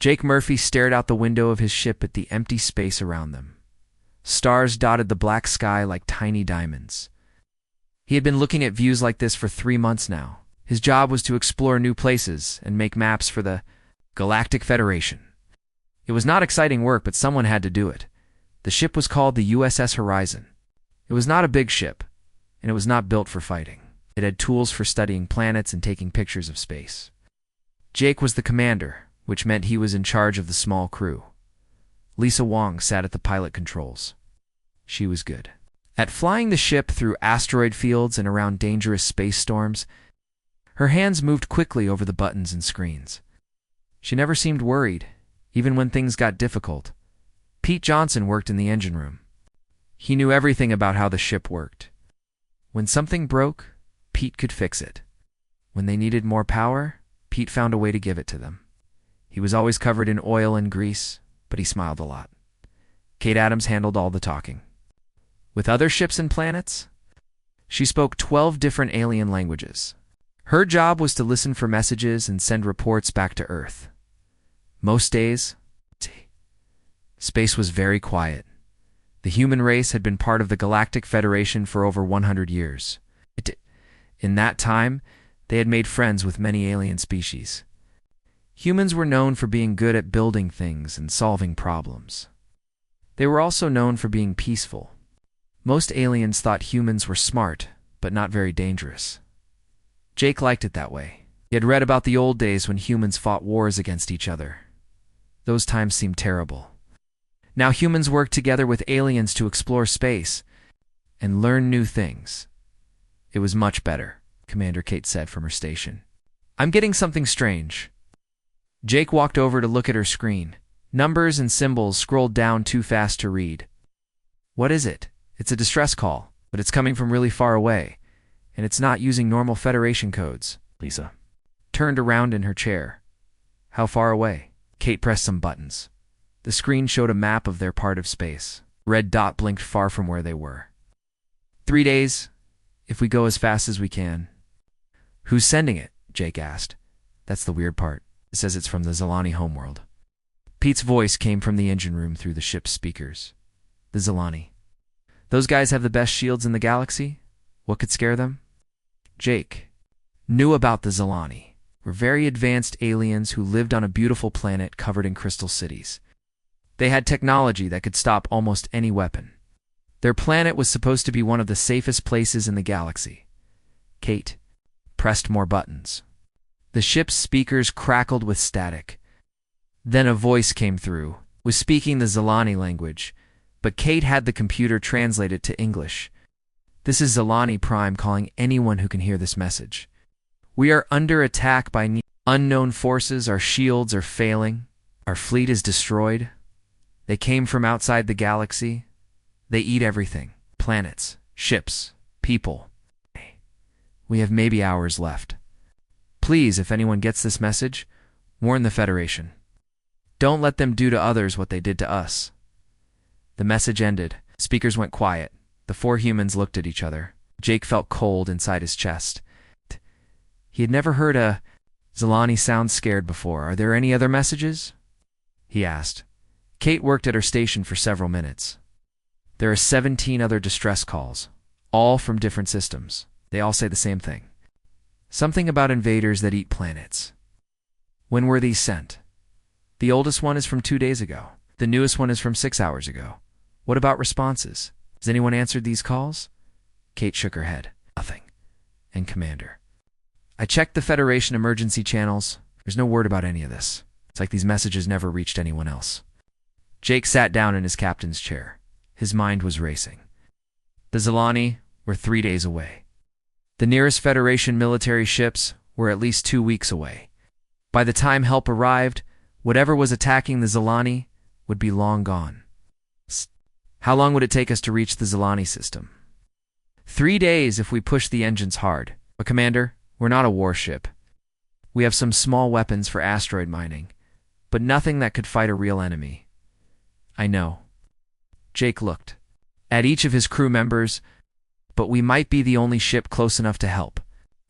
Jake Murphy stared out the window of his ship at the empty space around them. Stars dotted the black sky like tiny diamonds. He had been looking at views like this for 3 months now. His job was to explore new places and make maps for the Galactic Federation. It was not exciting work, but someone had to do it. The ship was called the USS Horizon. It was not a big ship, and it was not built for fighting. It had tools for studying planets and taking pictures of space. Jake was the commander, which meant he was in charge of the small crew. Lisa Wong sat at the pilot controls. She was good at flying the ship through asteroid fields and around dangerous space storms. Her hands moved quickly over the buttons and screens. She never seemed worried, even when things got difficult. Pete Johnson worked in the engine room. He knew everything about how the ship worked. When something broke, Pete could fix it. When they needed more power, Pete found a way to give it to them. He was always covered in oil and grease, but he smiled a lot. Kate Adams handled all the talking. With other ships and planets, she spoke 12 different alien languages. Her job was to listen for messages and send reports back to Earth. Most days, space was very quiet. The human race had been part of the Galactic Federation for over 100 years. In that time, they had made friends with many alien species. Humans were known for being good at building things and solving problems. They were also known for being peaceful. Most aliens thought humans were smart, but not very dangerous. Jake liked it that way. He had read about the old days when humans fought wars against each other. Those times seemed terrible. Now humans work together with aliens to explore space and learn new things. It was much better, Commander Kate said from her station. I'm getting something strange. Jake walked over to look at her screen. Numbers and symbols scrolled down too fast to read. What is it? It's a distress call, but it's coming from really far away, and it's not using normal Federation codes. Lisa turned around in her chair. How far away? Kate pressed some buttons. The screen showed a map of their part of space. Red dot blinked far from where they were. 3 days, if we go as fast as we can. Who's sending it? Jake asked. That's the weird part. It says it's from the Zilani homeworld. Pete's voice came from the engine room through the ship's speakers. The Zilani. Those guys have the best shields in the galaxy? What could scare them? Jake knew about the Zilani. Were very advanced aliens who lived on a beautiful planet covered in crystal cities. They had technology that could stop almost any weapon. Their planet was supposed to be one of the safest places in the galaxy. Kate pressed more buttons. The ship's speakers crackled with static. Then a voice came through, was speaking the Zilani language, but Kate had the computer translate it to English. This is Zilani Prime calling anyone who can hear this message. We are under attack by unknown forces. Our shields are failing. Our fleet is destroyed. They came from outside the galaxy. They eat everything. Planets, ships, people. We have maybe hours left. Please, if anyone gets this message, warn the Federation. Don't let them do to others what they did to us. The message ended. Speakers went quiet. The 4 humans looked at each other. Jake felt cold inside his chest. He had never heard a Zilani sound scared before. Are there any other messages? He asked. Kate worked at her station for several minutes. There are 17 other distress calls, all from different systems. They all say the same thing. Something about invaders that eat planets. When were these sent? The oldest one is from 2 days ago. The newest one is from 6 hours ago. What about responses? Has anyone answered these calls? Kate shook her head. Nothing. And Commander. I checked the Federation emergency channels. There's no word about any of this. It's like these messages never reached anyone else. Jake sat down in his captain's chair. His mind was racing. The Zilani were 3 days away. The nearest Federation military ships were at least 2 weeks away. By the time help arrived, whatever was attacking the Zilani would be long gone. How long would it take us to reach the Zilani system? 3 days if we push the engines hard. But Commander, we're not a warship. We have some small weapons for asteroid mining, but nothing that could fight a real enemy. I know. Jake looked at each of his crew members, but we might be the only ship close enough to help,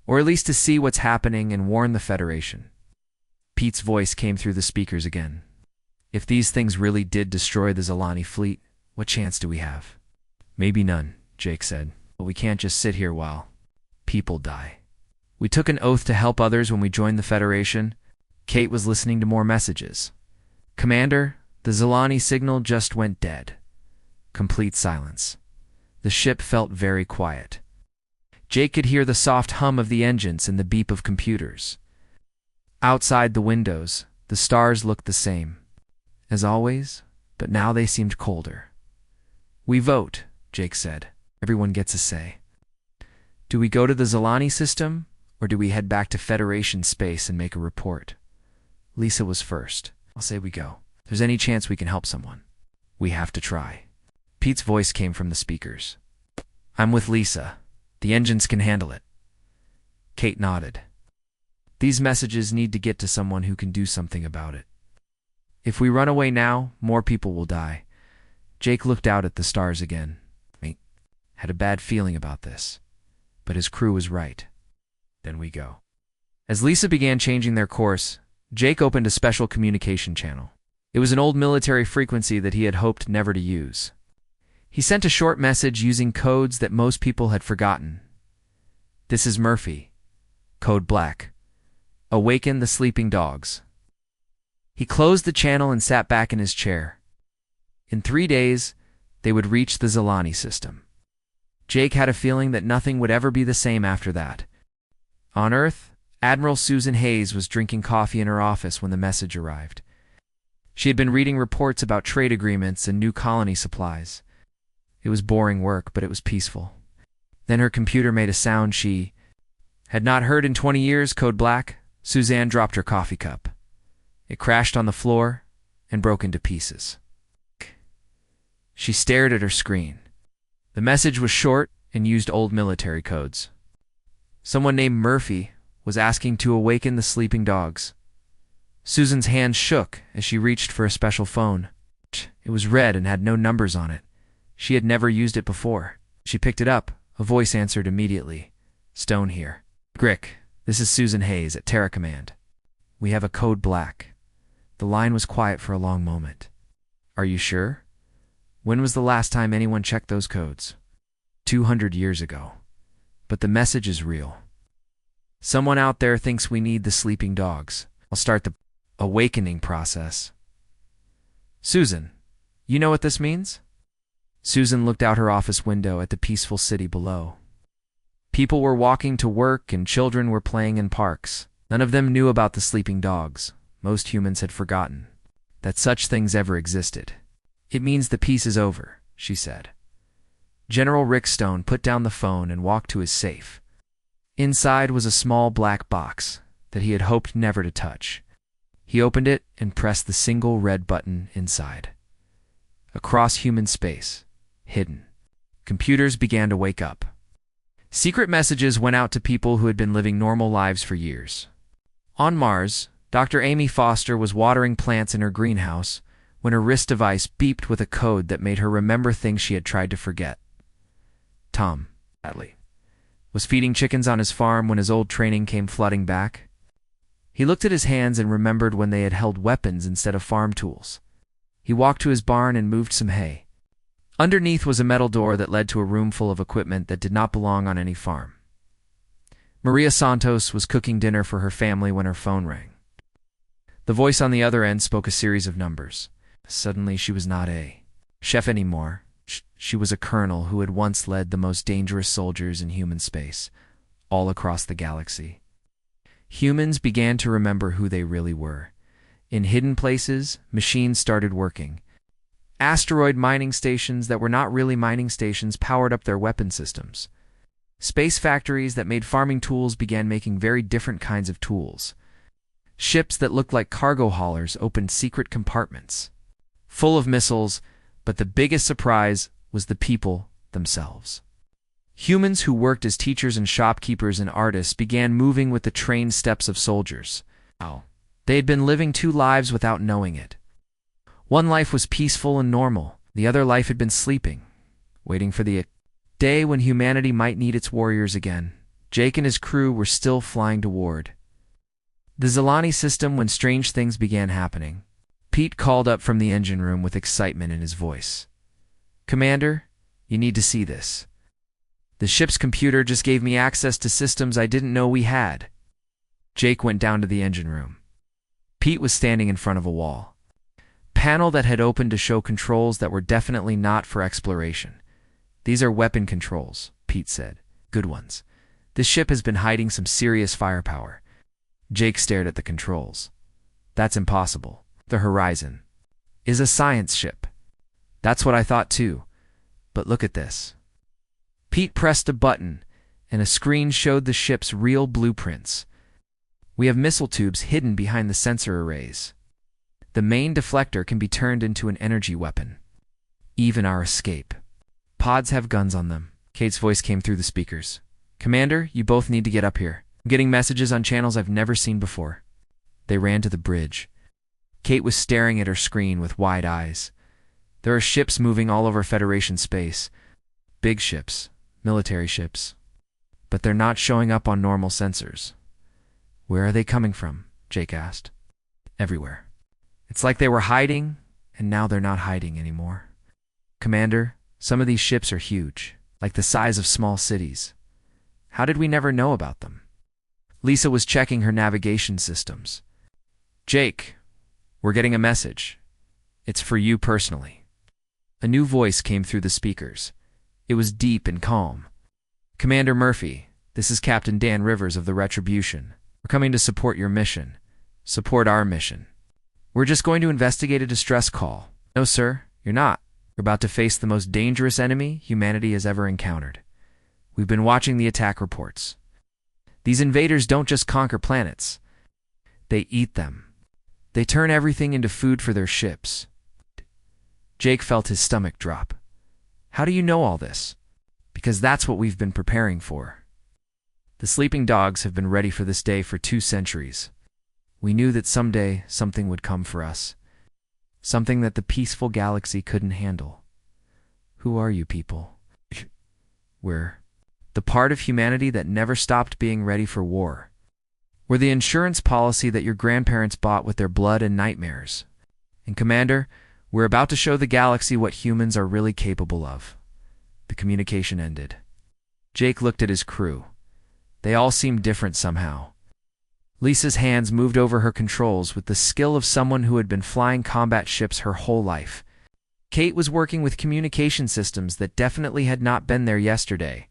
or at least to see what's happening and warn the Federation. Pete's voice came through the speakers again. If these things really did destroy the Zilani fleet, what chance do we have? Maybe none, Jake said. But we can't just sit here while people die. We took an oath to help others when we joined the Federation. Kate was listening to more messages. Commander, the Zilani signal just went dead. Complete silence. The ship felt very quiet. Jake could hear the soft hum of the engines and the beep of computers. Outside the windows, the stars looked the same, as always, but now they seemed colder. We vote, Jake said. Everyone gets a say. Do we go to the Zilani system, or do we head back to Federation space and make a report? Lisa was first. I'll say we go. If there's any chance we can help someone, we have to try. Pete's voice came from the speakers. I'm with Lisa. The engines can handle it. Kate nodded. These messages need to get to someone who can do something about it. If we run away now, more people will die. Jake looked out at the stars again. He had a bad feeling about this, but his crew was right. Then we go. As Lisa began changing their course, Jake opened a special communication channel. It was an old military frequency that he had hoped never to use. He sent a short message using codes that most people had forgotten. This is Murphy. Code Black. Awaken the sleeping dogs. He closed the channel and sat back in his chair. In 3 days, they would reach the Zilani system. Jake had a feeling that nothing would ever be the same after that. On Earth, Admiral Susan Hayes was drinking coffee in her office when the message arrived. She had been reading reports about trade agreements and new colony supplies. It was boring work, but it was peaceful. Then her computer made a sound she had not heard in 20 years. Code Black. Suzanne dropped her coffee cup. It crashed on the floor and broke into pieces. She stared at her screen. The message was short and used old military codes. Someone named Murphy was asking to awaken the sleeping dogs. Susan's hands shook as she reached for a special phone. It was red and had no numbers on it. She had never used it before. She picked it up. A voice answered immediately. Stone here. Grick, this is Susan Hayes at Terra Command. We have a code Black. The line was quiet for a long moment. Are you sure? When was the last time anyone checked those codes? 200 years ago. But the message is real. Someone out there thinks we need the sleeping dogs. I'll start the awakening process. Susan, you know what this means? Susan looked out her office window at the peaceful city below. People were walking to work and children were playing in parks. None of them knew about the sleeping dogs. Most humans had forgotten that such things ever existed. It means the peace is over, she said. General Rick Stone put down the phone and walked to his safe. Inside was a small black box that he had hoped never to touch. He opened it and pressed the single red button inside. Across human space, hidden, computers began to wake up. Secret messages went out to people who had been living normal lives for years. On Mars, Dr. Amy Foster was watering plants in her greenhouse when her wrist device beeped with a code that made her remember things she had tried to forget. Tom Hadley was feeding chickens on his farm when his old training came flooding back. He looked at his hands and remembered when they had held weapons instead of farm tools. He walked to his barn and moved some hay. Underneath was a metal door that led to a room full of equipment that did not belong on any farm. Maria Santos was cooking dinner for her family when her phone rang. The voice on the other end spoke a series of numbers. Suddenly she was not a chef anymore. She was a colonel who had once led the most dangerous soldiers in human space, all across the galaxy. Humans began to remember who they really were. In hidden places, machines started working. Asteroid mining stations that were not really mining stations powered up their weapon systems. Space factories that made farming tools began making very different kinds of tools. Ships that looked like cargo haulers opened secret compartments, full of missiles, but the biggest surprise was the people themselves. Humans who worked as teachers and shopkeepers and artists began moving with the trained steps of soldiers. They had been living 2 lives without knowing it. One life was peaceful and normal. The other life had been sleeping, waiting for the day when humanity might need its warriors again. Jake and his crew were still flying toward The Zilani system when strange things began happening. Pete called up from the engine room with excitement in his voice. Commander, you need to see this. The ship's computer just gave me access to systems I didn't know we had. Jake went down to the engine room. Pete was standing in front of a wall. Panel that had opened to show controls that were definitely not for exploration. These are weapon controls, Pete said. Good ones. This ship has been hiding some serious firepower. Jake stared at the controls. That's impossible. The Horizon is a science ship. That's what I thought too. But look at this. Pete pressed a button, and a screen showed the ship's real blueprints. We have missile tubes hidden behind the sensor arrays. The main deflector can be turned into an energy weapon. Even our escape pods have guns on them. Kate's voice came through the speakers. Commander, you both need to get up here. I'm getting messages on channels I've never seen before. They ran to the bridge. Kate was staring at her screen with wide eyes. There are ships moving all over Federation space. Big ships, military ships. But they're not showing up on normal sensors. Where are they coming from? Jake asked. Everywhere. It's like they were hiding, and now they're not hiding anymore. Commander, some of these ships are huge, like the size of small cities. How did we never know about them? Lisa was checking her navigation systems. Jake, we're getting a message. It's for you personally. A new voice came through the speakers. It was deep and calm. Commander Murphy, this is Captain Dan Rivers of the Retribution. We're coming to support your mission. Support our mission. We're just going to investigate a distress call. No, sir, you're not. You're about to face the most dangerous enemy humanity has ever encountered. We've been watching the attack reports. These invaders don't just conquer planets. They eat them. They turn everything into food for their ships. Jake felt his stomach drop. How do you know all this? Because that's what we've been preparing for. The sleeping dogs have been ready for this day for 2 centuries. We knew that someday something would come for us. Something that the peaceful galaxy couldn't handle. Who are you people? We're the part of humanity that never stopped being ready for war. We're the insurance policy that your grandparents bought with their blood and nightmares. And Commander, we're about to show the galaxy what humans are really capable of. The communication ended. Jake looked at his crew. They all seemed different somehow. Lisa's hands moved over her controls with the skill of someone who had been flying combat ships her whole life. Kate was working with communication systems that definitely had not been there yesterday.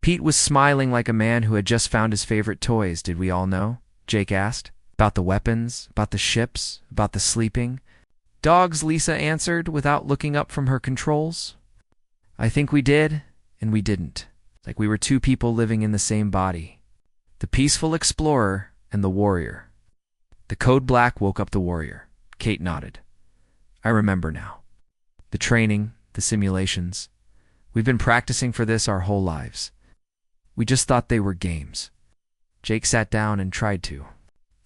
Pete was smiling like a man who had just found his favorite toys. Did we all know? Jake asked. About the weapons, about the ships, about the sleeping. Dogs, Lisa answered without looking up from her controls. I think we did, and we didn't. Like we were 2 people living in the same body. The peaceful explorer and the warrior. The code black woke up the warrior. Kate nodded. I remember now. The training, the simulations. We've been practicing for this our whole lives. We just thought they were games. Jake sat down and tried to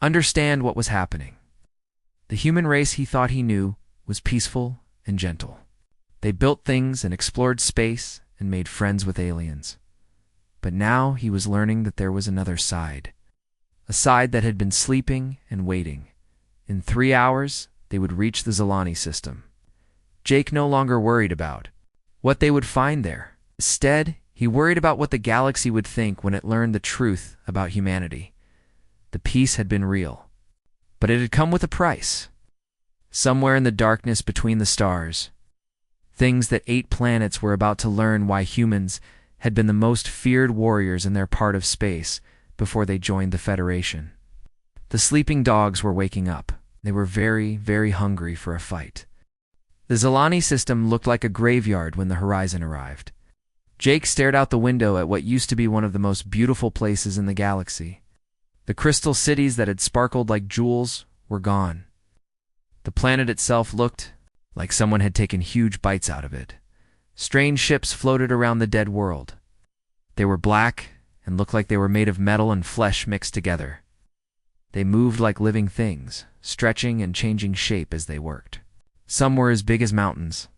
understand what was happening. The human race he thought he knew was peaceful and gentle. They built things and explored space and made friends with aliens. But now he was learning that there was another side. A side that had been sleeping and waiting. In 3 hours, they would reach the Zilani system. Jake no longer worried about what they would find there. Instead, he worried about what the galaxy would think when it learned the truth about humanity. The peace had been real, but it had come with a price. Somewhere in the darkness between the stars, things that 8 planets were about to learn why humans had been the most feared warriors in their part of space before they joined the Federation. The sleeping dogs were waking up. They were very, very hungry for a fight. The Zilani system looked like a graveyard when the Horizon arrived. Jake stared out the window at what used to be one of the most beautiful places in the galaxy. The crystal cities that had sparkled like jewels were gone. The planet itself looked like someone had taken huge bites out of it. Strange ships floated around the dead world. They were black and looked like they were made of metal and flesh mixed together. They moved like living things, stretching and changing shape as they worked. Some were as big as mountains.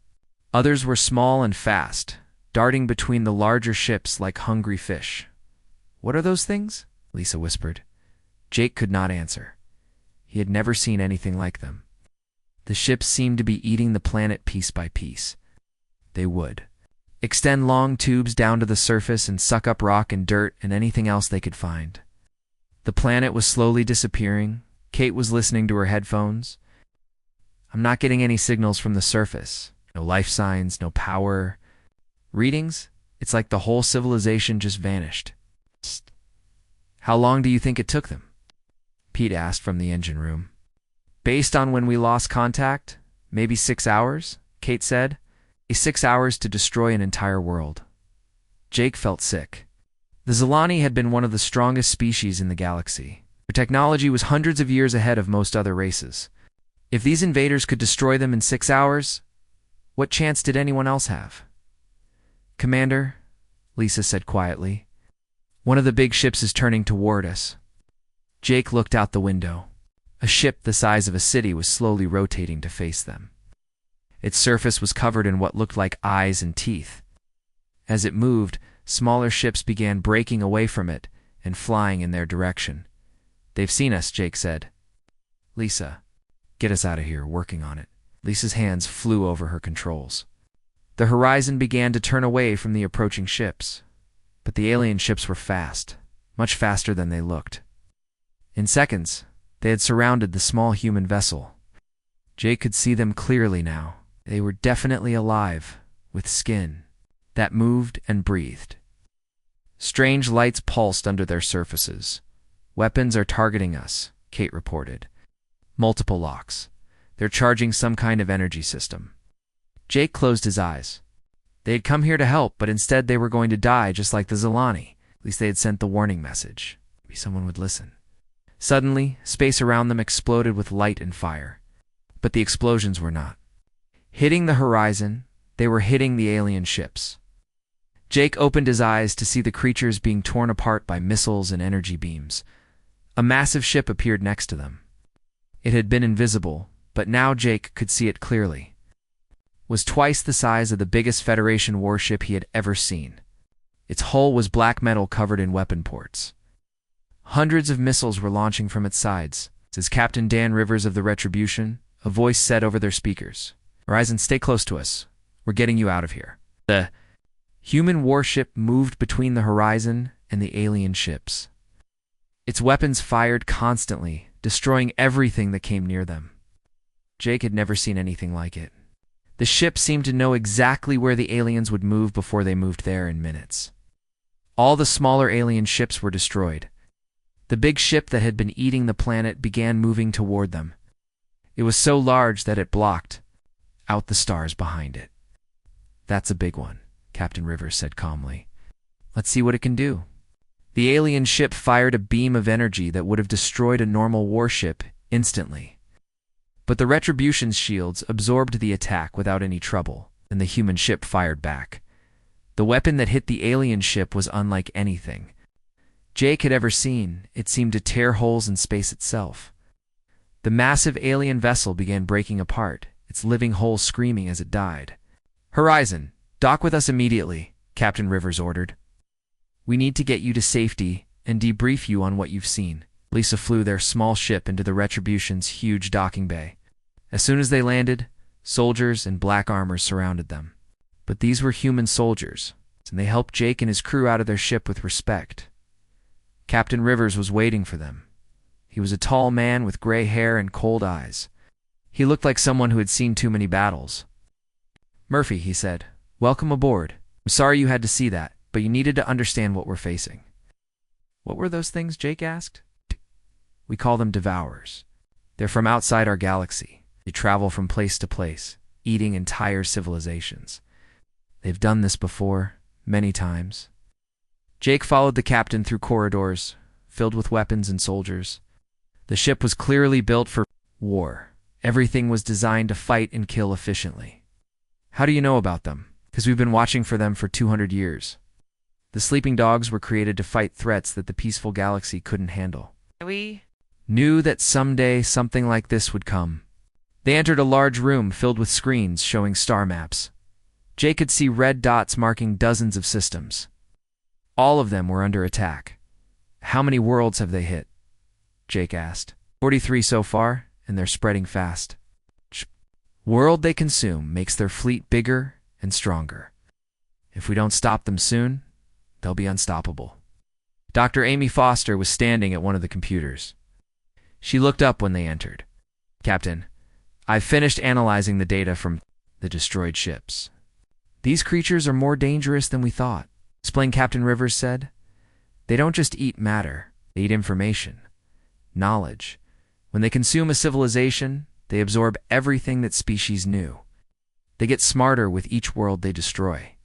Others were small and fast, darting between the larger ships like hungry fish. What are those things? Lisa whispered. Jake could not answer. He had never seen anything like them. The ships seemed to be eating the planet piece by piece. They would extend long tubes down to the surface and suck up rock and dirt and anything else they could find. The planet was slowly disappearing. Kate was listening to her headphones. I'm not getting any signals from the surface. No life signs, no power. Readings? It's like the whole civilization just vanished. How long do you think it took them? Pete asked from the engine room. Based on when we lost contact, maybe 6 hours, Kate said. 6 hours to destroy an entire world. Jake felt sick. The Zilani had been one of the strongest species in the galaxy. Their technology was hundreds of years ahead of most other races. If these invaders could destroy them in 6 hours, what chance did anyone else have? Commander, Lisa said quietly, one of the big ships is turning toward us. Jake looked out the window. A ship the size of a city was slowly rotating to face them. Its surface was covered in what looked like eyes and teeth. As it moved, smaller ships began breaking away from it and flying in their direction. They've seen us, Jake said. Lisa, get us out of here, working on it. Lisa's hands flew over her controls. The horizon began to turn away from the approaching ships. But the alien ships were fast, much faster than they looked. In seconds, they had surrounded the small human vessel. Jake could see them clearly now. They were definitely alive, with skin that moved and breathed. Strange lights pulsed under their surfaces. Weapons are targeting us, Kate reported. Multiple locks. They're charging some kind of energy system. Jake closed his eyes. They had come here to help, but instead they were going to die just like the Zilani. At least they had sent the warning message. Maybe someone would listen. Suddenly, space around them exploded with light and fire. But the explosions were not hitting the horizon, they were hitting the alien ships. Jake opened his eyes to see the creatures being torn apart by missiles and energy beams. A massive ship appeared next to them. It had been invisible, but now Jake could see it clearly. It was twice the size of the biggest Federation warship he had ever seen. Its hull was black metal covered in weapon ports. Hundreds of missiles were launching from its sides. As Captain Dan Rivers of the Retribution, a voice said over their speakers, "Horizon, stay close to us. We're getting you out of here." The human warship moved between the horizon and the alien ships. Its weapons fired constantly, destroying everything that came near them. Jake had never seen anything like it. The ship seemed to know exactly where the aliens would move before they moved there in minutes. All the smaller alien ships were destroyed. The big ship that had been eating the planet began moving toward them. It was so large that it blocked out the stars behind it. "That's a big one," Captain Rivers said calmly. "Let's see what it can do." The alien ship fired a beam of energy that would have destroyed a normal warship instantly. But the Retribution's shields absorbed the attack without any trouble, and the human ship fired back. The weapon that hit the alien ship was unlike anything Jake had ever seen. It seemed to tear holes in space itself. The massive alien vessel began breaking apart, its living hull screaming as it died. "Horizon, dock with us immediately," Captain Rivers ordered. "We need to get you to safety and debrief you on what you've seen." Lisa flew their small ship into the Retribution's huge docking bay. As soon as they landed, soldiers in black armor surrounded them. But these were human soldiers, and they helped Jake and his crew out of their ship with respect. Captain Rivers was waiting for them. He was a tall man with gray hair and cold eyes. He looked like someone who had seen too many battles. "Murphy," he said, "welcome aboard. I'm sorry you had to see that, but you needed to understand what we're facing." "What were those things?" Jake asked. "We call them devourers. They're from outside our galaxy. They travel from place to place, eating entire civilizations. They've done this before, many times." Jake followed the captain through corridors filled with weapons and soldiers. The ship was clearly built for war. Everything was designed to fight and kill efficiently. "How do you know about them?" "Because we've been watching for them for 200 years. The sleeping dogs were created to fight threats that the peaceful galaxy couldn't handle. We knew that someday something like this would come." They entered a large room filled with screens showing star maps. Jake could see red dots marking dozens of systems. All of them were under attack. "How many worlds have they hit?" Jake asked. 43 so far, and they're spreading fast. World they consume makes their fleet bigger and stronger. If we don't stop them soon, they'll be unstoppable. Dr. Amy Foster was standing at one of the computers. She looked up when they entered. Captain, I've finished analyzing the data from the destroyed ships. These creatures are more dangerous than we thought, explained Captain Rivers said. They don't just eat matter, they eat information, knowledge. When they consume a civilization, they absorb everything that species knew. They get smarter with each world they destroy.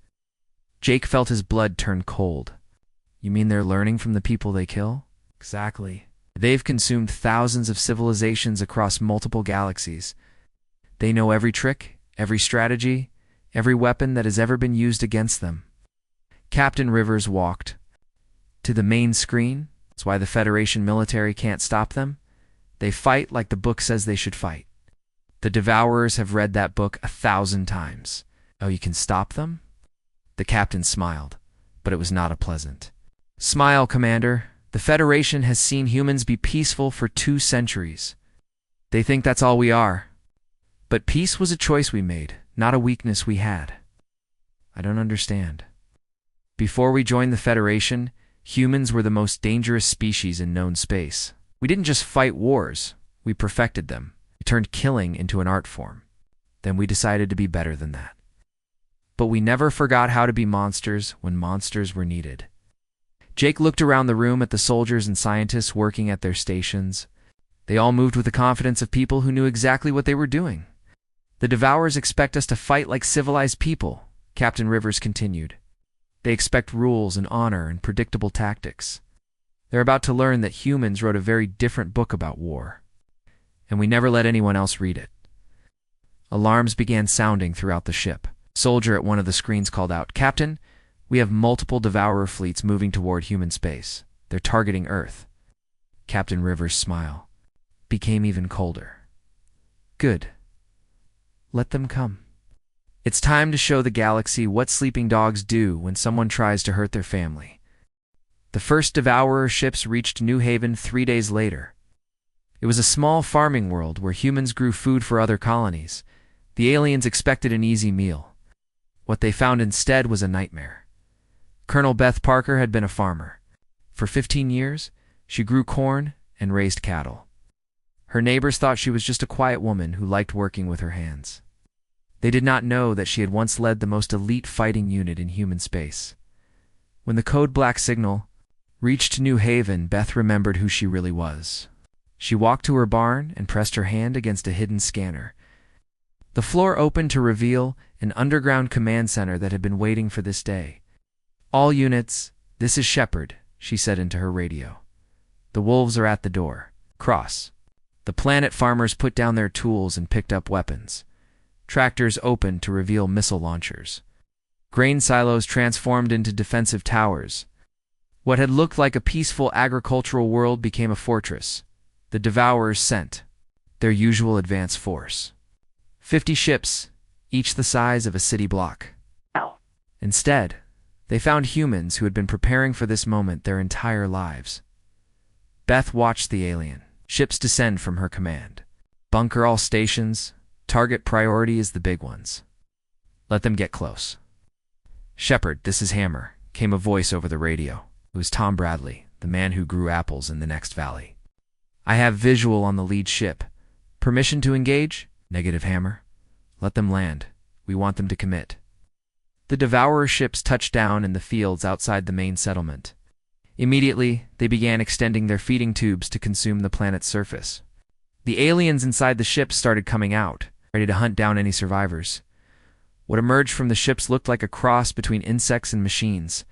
Jake felt his blood turn cold. You mean they're learning from the people they kill? Exactly. They've consumed thousands of civilizations across multiple galaxies. They know every trick, every strategy, every weapon that has ever been used against them. Captain Rivers walked to the main screen. That's why the Federation military can't stop them. They fight like the book says they should fight. The Devourers have read that book 1,000 times. Oh, you can stop them? The captain smiled, but it was not a pleasant smile, Commander. The Federation has seen humans be peaceful for 2 centuries. They think that's all we are. But peace was a choice we made, not a weakness we had. I don't understand. Before we joined the Federation, humans were the most dangerous species in known space. We didn't just fight wars, we perfected them. We turned killing into an art form. Then we decided to be better than that. But we never forgot how to be monsters when monsters were needed. Jake looked around the room at the soldiers and scientists working at their stations. They all moved with the confidence of people who knew exactly what they were doing. The Devourers expect us to fight like civilized people, Captain Rivers continued. They expect rules and honor and predictable tactics. They're about to learn that humans wrote a very different book about war, and we never let anyone else read it. Alarms began sounding throughout the ship. A soldier at one of the screens called out, Captain, we have multiple Devourer fleets moving toward human space. They're targeting Earth. Captain Rivers' smile became even colder. Good. Let them come. It's time to show the galaxy what sleeping dogs do when someone tries to hurt their family. The first Devourer ships reached New Haven 3 days later. It was a small farming world where humans grew food for other colonies. The aliens expected an easy meal. What they found instead was a nightmare. Colonel Beth Parker had been a farmer. For 15 years, she grew corn and raised cattle. Her neighbors thought she was just a quiet woman who liked working with her hands. They did not know that she had once led the most elite fighting unit in human space. When the code black signal reached New Haven, Beth remembered who she really was. She walked to her barn and pressed her hand against a hidden scanner. The floor opened to reveal an underground command center that had been waiting for this day. All units, this is Shepard, she said into her radio. The wolves are at the door. Cross. The planet farmers put down their tools and picked up weapons. Tractors opened to reveal missile launchers. Grain silos transformed into defensive towers. What had looked like a peaceful agricultural world became a fortress. The Devourers sent their usual advance force. 50 ships, each the size of a city block. Instead, they found humans who had been preparing for this moment their entire lives. Beth watched the alien ships descend from her command. Bunker all stations. Target priority is the big ones. Let them get close. Shepard, this is Hammer, came a voice over the radio. It was Tom Bradley, the man who grew apples in the next valley. I have visual on the lead ship. Permission to engage? Negative, Hammer. Let them land. We want them to commit. The Devourer ships touched down in the fields outside the main settlement. Immediately, they began extending their feeding tubes to consume the planet's surface. The aliens inside the ships started coming out, ready to hunt down any survivors. What emerged from the ships looked like a cross between insects and machines.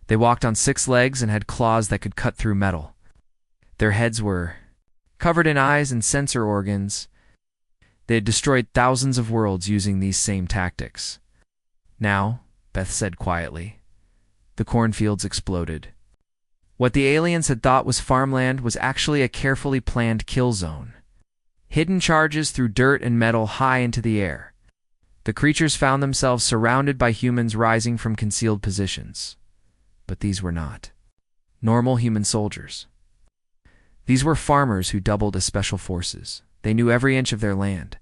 They walked on 6 legs and had claws that could cut through metal. Their heads were covered in eyes and sensor organs. They had destroyed thousands of worlds using these same tactics. Now, Beth said quietly, the cornfields exploded. What the aliens had thought was farmland was actually a carefully planned kill zone. Hidden charges threw dirt and metal high into the air. The creatures found themselves surrounded by humans rising from concealed positions. But these were not normal human soldiers. These were farmers who doubled as special forces. They knew every inch of their land.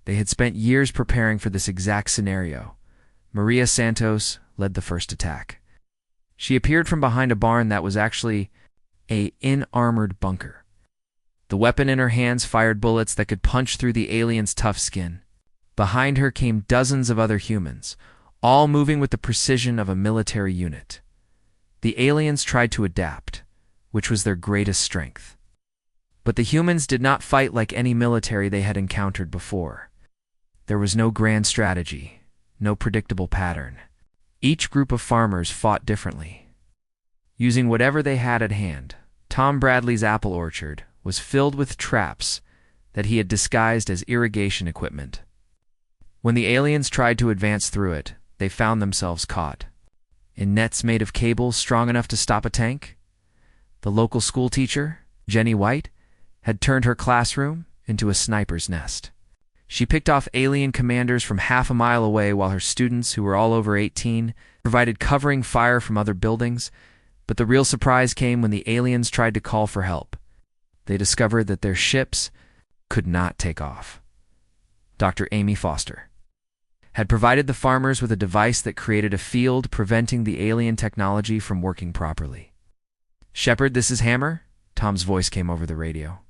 They had spent years preparing for this exact scenario. Maria Santos led the first attack. She appeared from behind a barn that was actually an in-armored bunker. The weapon in her hands fired bullets that could punch through the alien's tough skin. Behind her came dozens of other humans, all moving with the precision of a military unit. The aliens tried to adapt, which was their greatest strength. But the humans did not fight like any military they had encountered before. There was no grand strategy, no predictable pattern. Each group of farmers fought differently. Using whatever they had at hand, Tom Bradley's apple orchard was filled with traps that he had disguised as irrigation equipment. When the aliens tried to advance through it, they found themselves caught. In nets made of cables strong enough to stop a tank, the local school teacher, Jenny White, had turned her classroom into a sniper's nest. She picked off alien commanders from half a mile away while her students, who were all over 18, provided covering fire from other buildings. But the real surprise came when the aliens tried to call for help. They discovered that their ships could not take off. Dr. Amy Foster had provided the farmers with a device that created a field preventing the alien technology from working properly. "Shepard, this is Hammer," Tom's voice came over the radio.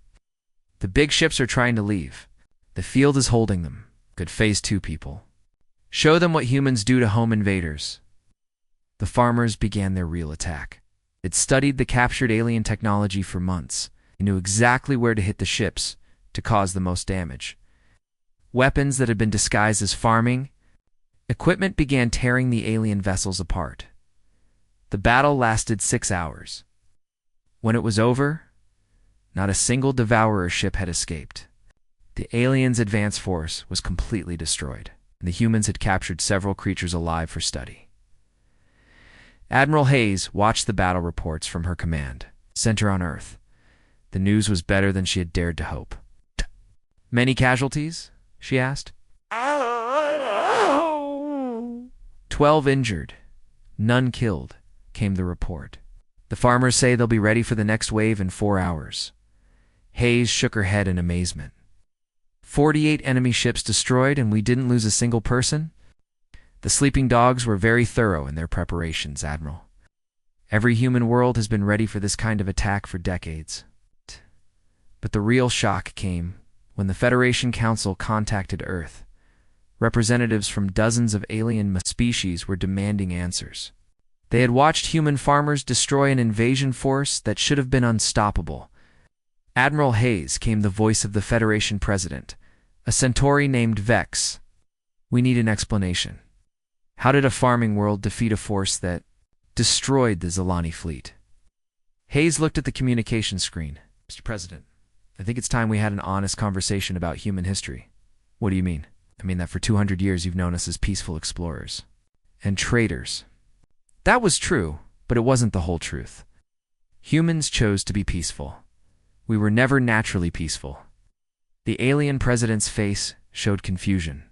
"The big ships are trying to leave. The field is holding them. Good phase 2 people. Show them what humans do to home invaders." The farmers began their real attack. They'd studied the captured alien technology for months. They knew exactly where to hit the ships to cause the most damage. Weapons that had been disguised as farming equipment began tearing the alien vessels apart. The battle lasted 6 hours. When it was over, not a single Devourer ship had escaped. The aliens' advance force was completely destroyed, and the humans had captured several creatures alive for study. Admiral Hayes watched the battle reports from her command center on Earth. The news was better than she had dared to hope. "Many casualties?" she asked. 12 injured, none killed, came the report. "The farmers say they'll be ready for the next wave in 4 hours. Hayes shook her head in amazement. 48 enemy ships destroyed, and we didn't lose a single person? The sleeping dogs were very thorough in their preparations, Admiral. Every human world has been ready for this kind of attack for decades. But the real shock came when the Federation Council contacted Earth. Representatives from dozens of alien species were demanding answers. They had watched human farmers destroy an invasion force that should have been unstoppable. Admiral Hayes came the voice of the Federation President, a Centauri named Vex. "We need an explanation. How did a farming world defeat a force that destroyed the Zilani fleet?" Hayes looked at the communication screen. "Mr. President, I think it's time we had an honest conversation about human history." "What do you mean?" "I mean that for 200 years you've known us as peaceful explorers and traders." That was true, but it wasn't the whole truth. Humans chose to be peaceful. We were never naturally peaceful. The alien president's face showed confusion.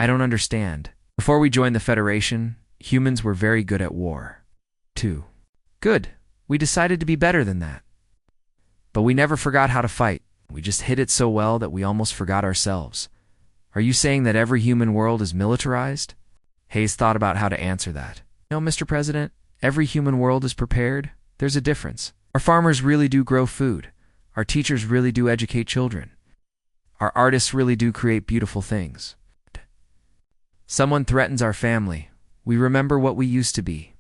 "I don't understand. Before we joined the Federation, humans were very good at war. Too. Good. We decided to be better than that. But we never forgot how to fight. We just hid it so well that we almost forgot ourselves. Are you saying that every human world is militarized?" Hayes thought about how to answer that. "No, Mr. President. Every human world is prepared. There's a difference. Our farmers really do grow food. Our teachers really do educate children. Our artists really do create beautiful things. Someone threatens our family. We remember what we used to be."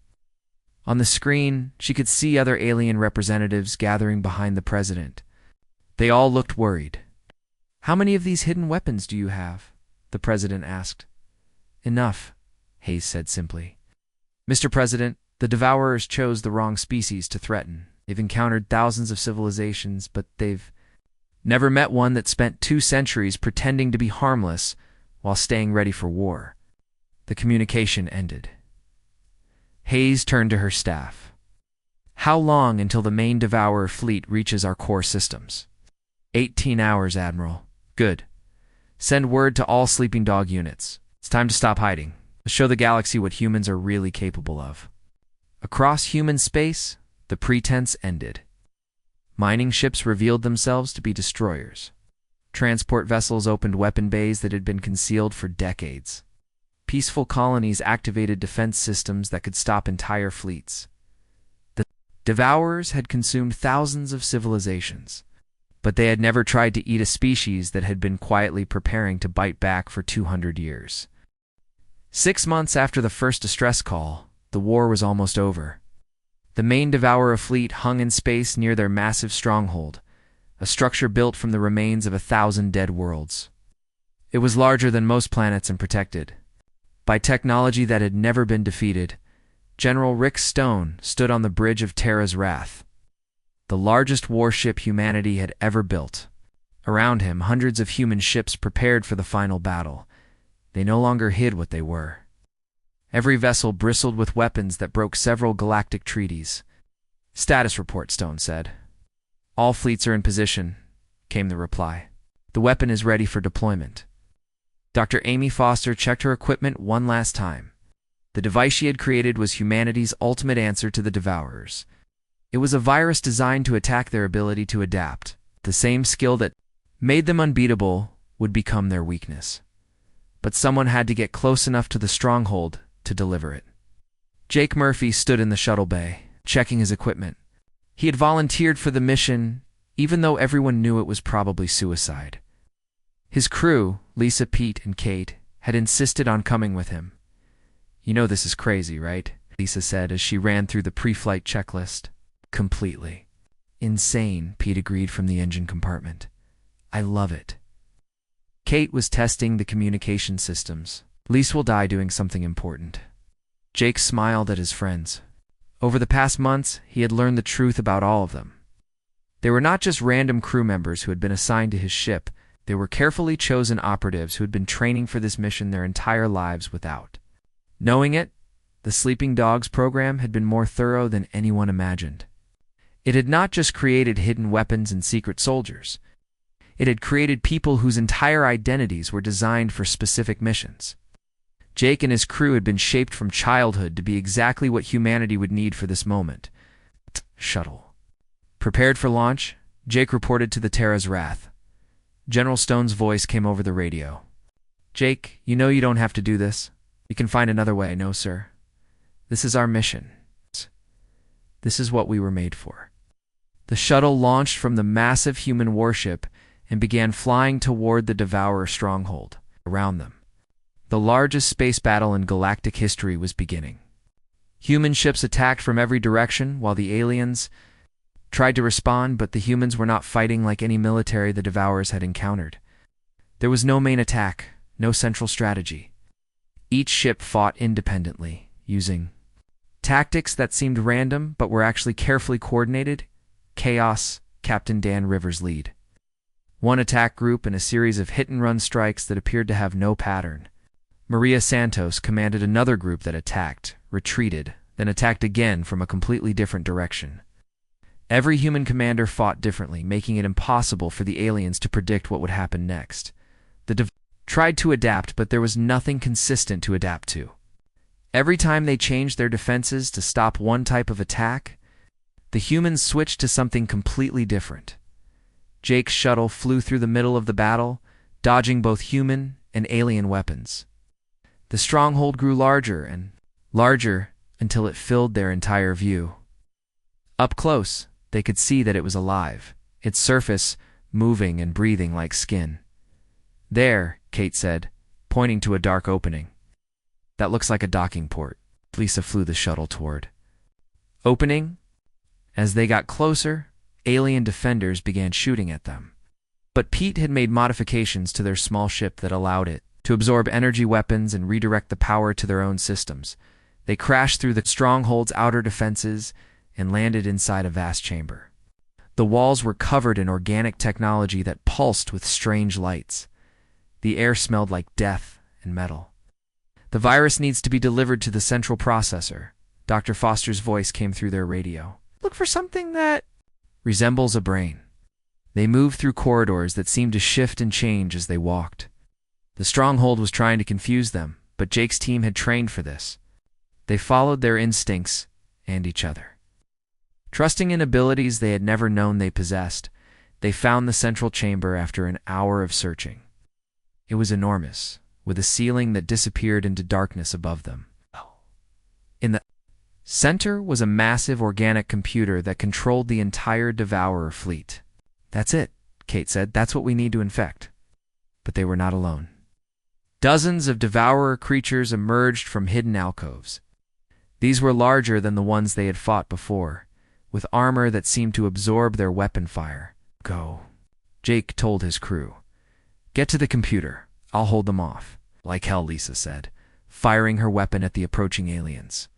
On the screen, she could see other alien representatives gathering behind the president. They all looked worried. "How many of these hidden weapons do you have?" the president asked. "Enough," Hayes said simply. "Mr. President, the Devourers chose the wrong species to threaten. They've encountered thousands of civilizations, but they've never met one that spent 2 centuries pretending to be harmless while staying ready for war." The communication ended. Hayes turned to her staff. "How long until the main Devourer fleet reaches our core systems?" 18 hours, Admiral." "Good. Send word to all sleeping dog units. It's time to stop hiding. Let's show the galaxy what humans are really capable of." Across human space, the pretense ended. Mining ships revealed themselves to be destroyers. Transport vessels opened weapon bays that had been concealed for decades. Peaceful colonies activated defense systems that could stop entire fleets. The Devourers had consumed thousands of civilizations, but they had never tried to eat a species that had been quietly preparing to bite back for 200 years. 6 months after the first distress call, the war was almost over. The main Devourer fleet hung in space near their massive stronghold, a structure built from the remains of 1,000 dead worlds. It was larger than most planets and protected by technology that had never been defeated. General Rick Stone stood on the bridge of Terra's Wrath, the largest warship humanity had ever built. Around him, hundreds of human ships prepared for the final battle. They no longer hid what they were. Every vessel bristled with weapons that broke several galactic treaties. "Status report," Stone said. "All fleets are in position," came the reply. "The weapon is ready for deployment." Dr. Amy Foster checked her equipment one last time. The device she had created was humanity's ultimate answer to the Devourers. It was a virus designed to attack their ability to adapt. The same skill that made them unbeatable would become their weakness. But someone had to get close enough to the stronghold to deliver it. Jake Murphy stood in the shuttle bay, checking his equipment. He had volunteered for the mission, even though everyone knew it was probably suicide. His crew, Lisa, Pete, and Kate, had insisted on coming with him. "You know this is crazy, right?" Lisa said as she ran through the pre-flight checklist. "Completely insane," Pete agreed from the engine compartment. "I love it." Kate was testing the communication systems. "Lisa will die doing something important." Jake smiled at his friends. Over the past months, he had learned the truth about all of them. They were not just random crew members who had been assigned to his ship. They were carefully chosen operatives who had been training for this mission their entire lives without knowing it. The Sleeping Dogs program had been more thorough than anyone imagined. It had not just created hidden weapons and secret soldiers. It had created people whose entire identities were designed for specific missions. Jake and his crew had been shaped from childhood to be exactly what humanity would need for this moment. Shuttle. Prepared for launch, Jake reported to the Terra's Wrath. General Stone's voice came over the radio. "Jake, you know you don't have to do this. You can find another way." "No, sir. This is our mission. This is what we were made for." The shuttle launched from the massive human warship and began flying toward the Devourer stronghold. Around them, the largest space battle in galactic history was beginning. Human ships attacked from every direction while the aliens tried to respond, but the humans were not fighting like any military the Devourers had encountered. There was no main attack, no central strategy. Each ship fought independently, using tactics that seemed random but were actually carefully coordinated. Chaos, Captain Dan Rivers' lead. One attack group and a series of hit-and-run strikes that appeared to have no pattern. Maria Santos commanded another group that attacked, retreated, then attacked again from a completely different direction. Every human commander fought differently, making it impossible for the aliens to predict what would happen next. The tried to adapt, but there was nothing consistent to adapt to. Every time they changed their defenses to stop one type of attack, the humans switched to something completely different. Jake's shuttle flew through the middle of the battle, dodging both human and alien weapons. The stronghold grew larger and larger until it filled their entire view. Up close, they could see that it was alive, its surface moving and breathing like skin. "There," Kate said, pointing to a dark opening. "That looks like a docking port." Lisa flew the shuttle toward opening. As they got closer, alien defenders began shooting at them. But Pete had made modifications to their small ship that allowed it to absorb energy weapons and redirect the power to their own systems. They crashed through the stronghold's outer defenses and landed inside a vast chamber. The walls were covered in organic technology that pulsed with strange lights. The air smelled like death and metal. "The virus needs to be delivered to the central processor." Dr. Foster's voice came through their radio. "Look for something that resembles a brain." They moved through corridors that seemed to shift and change as they walked. The stronghold was trying to confuse them, but Jake's team had trained for this. They followed their instincts and each other. Trusting in abilities they had never known they possessed, they found the central chamber after an hour of searching. It was enormous, with a ceiling that disappeared into darkness above them. In the center was a massive organic computer that controlled the entire Devourer fleet. "That's it," Kate said. "That's what we need to infect." But they were not alone. Dozens of Devourer creatures emerged from hidden alcoves. These were larger than the ones they had fought before, with armor that seemed to absorb their weapon fire. "Go," Jake told his crew. "Get to the computer. I'll hold them off." "Like hell," Lisa said, firing her weapon at the approaching aliens.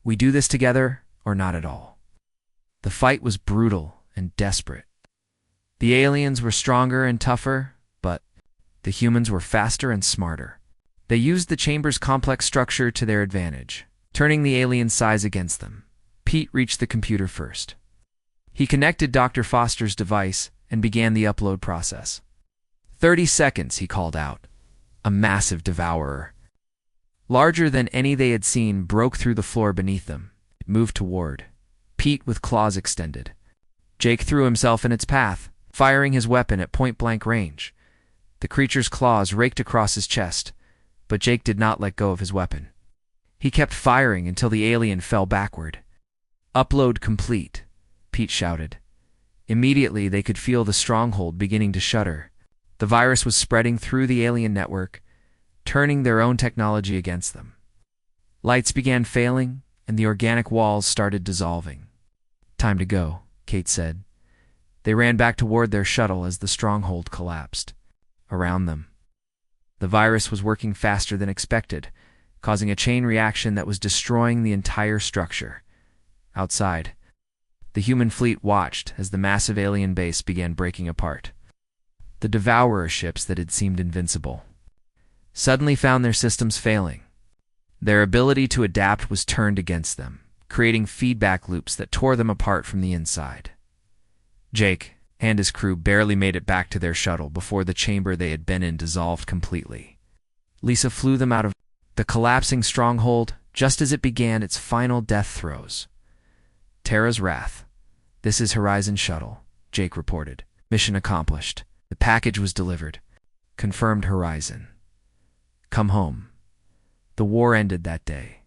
"We do this together or not at all." The fight was brutal and desperate. The aliens were stronger and tougher, but the humans were faster and smarter. They used the chamber's complex structure to their advantage, turning the alien size against them. Pete reached the computer first. He connected Dr. Foster's device and began the upload process. 30 seconds, he called out. A massive devourer, larger than any they had seen, broke through the floor beneath them. It moved toward Pete with claws extended. Jake threw himself in its path, firing his weapon at point-blank range. The creature's claws raked across his chest, but Jake did not let go of his weapon. He kept firing until the alien fell backward. "Upload complete," Pete shouted. Immediately, they could feel the stronghold beginning to shudder. The virus was spreading through the alien network, turning their own technology against them. Lights began failing, and the organic walls started dissolving. "Time to go," Kate said. They ran back toward their shuttle as the stronghold collapsed. Around them, the virus was working faster than expected, causing a chain reaction that was destroying the entire structure. Outside, the human fleet watched as the massive alien base began breaking apart. The Devourer ships that had seemed invincible suddenly found their systems failing. Their ability to adapt was turned against them, creating feedback loops that tore them apart from the inside. Jake and his crew barely made it back to their shuttle before the chamber they had been in dissolved completely. Lisa flew them out of the collapsing stronghold just as it began its final death throes. "Terra's Wrath. This is Horizon Shuttle," Jake reported. "Mission accomplished. The package was delivered." Confirmed Horizon. "Come home." The war ended that day.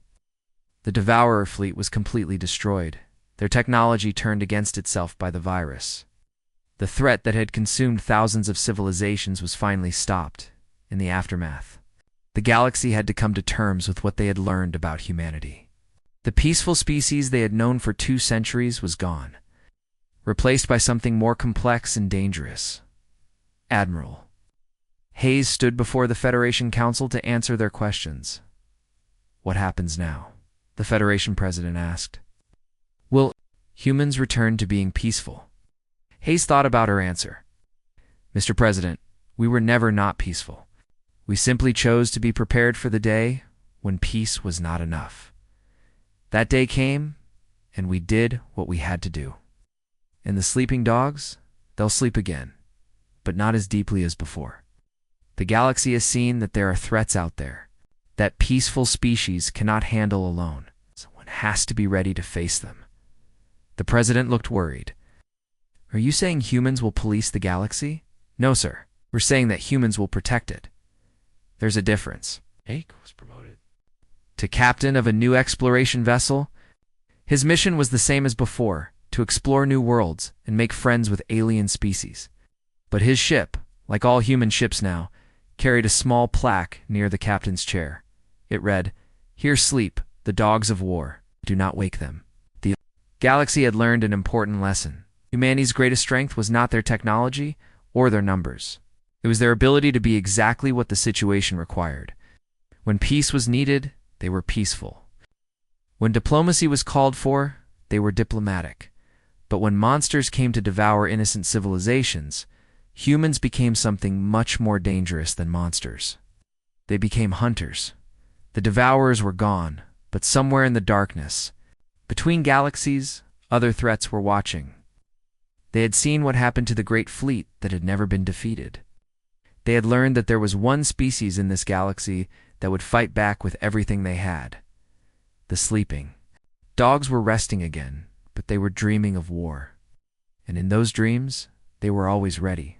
The Devourer fleet was completely destroyed, their technology turned against itself by the virus. The threat that had consumed thousands of civilizations was finally stopped. In the aftermath, the galaxy had to come to terms with what they had learned about humanity. The peaceful species they had known for 2 centuries was gone, replaced by something more complex and dangerous. Admiral Hayes stood before the Federation Council to answer their questions. "What happens now?" the Federation president asked. "Will humans return to being peaceful?" Hayes thought about her answer. "Mr. President, we were never not peaceful. We simply chose to be prepared for the day when peace was not enough. That day came, and we did what we had to do. And the sleeping dogs, they'll sleep again, but not as deeply as before. The galaxy has seen that there are threats out there that peaceful species cannot handle alone. Someone has to be ready to face them." The president looked worried. "Are you saying humans will police the galaxy?" "No, sir. We're saying that humans will protect it. There's a difference." Jake was promoted to captain of a new exploration vessel. His mission was the same as before, to explore new worlds and make friends with alien species. But his ship, like all human ships now, carried a small plaque near the captain's chair. It read, "Here sleep the dogs of war. Do not wake them." The galaxy had learned an important lesson. Humanity's greatest strength was not their technology or their numbers. It was their ability to be exactly what the situation required. When peace was needed, they were peaceful. When diplomacy was called for, they were diplomatic. But when monsters came to devour innocent civilizations, humans became something much more dangerous than monsters. They became hunters. The devourers were gone, but somewhere in the darkness, between galaxies, other threats were watching. They had seen what happened to the great fleet that had never been defeated. They had learned that there was one species in this galaxy that would fight back with everything they had. The sleeping dogs were resting again, but they were dreaming of war. And in those dreams, they were always ready.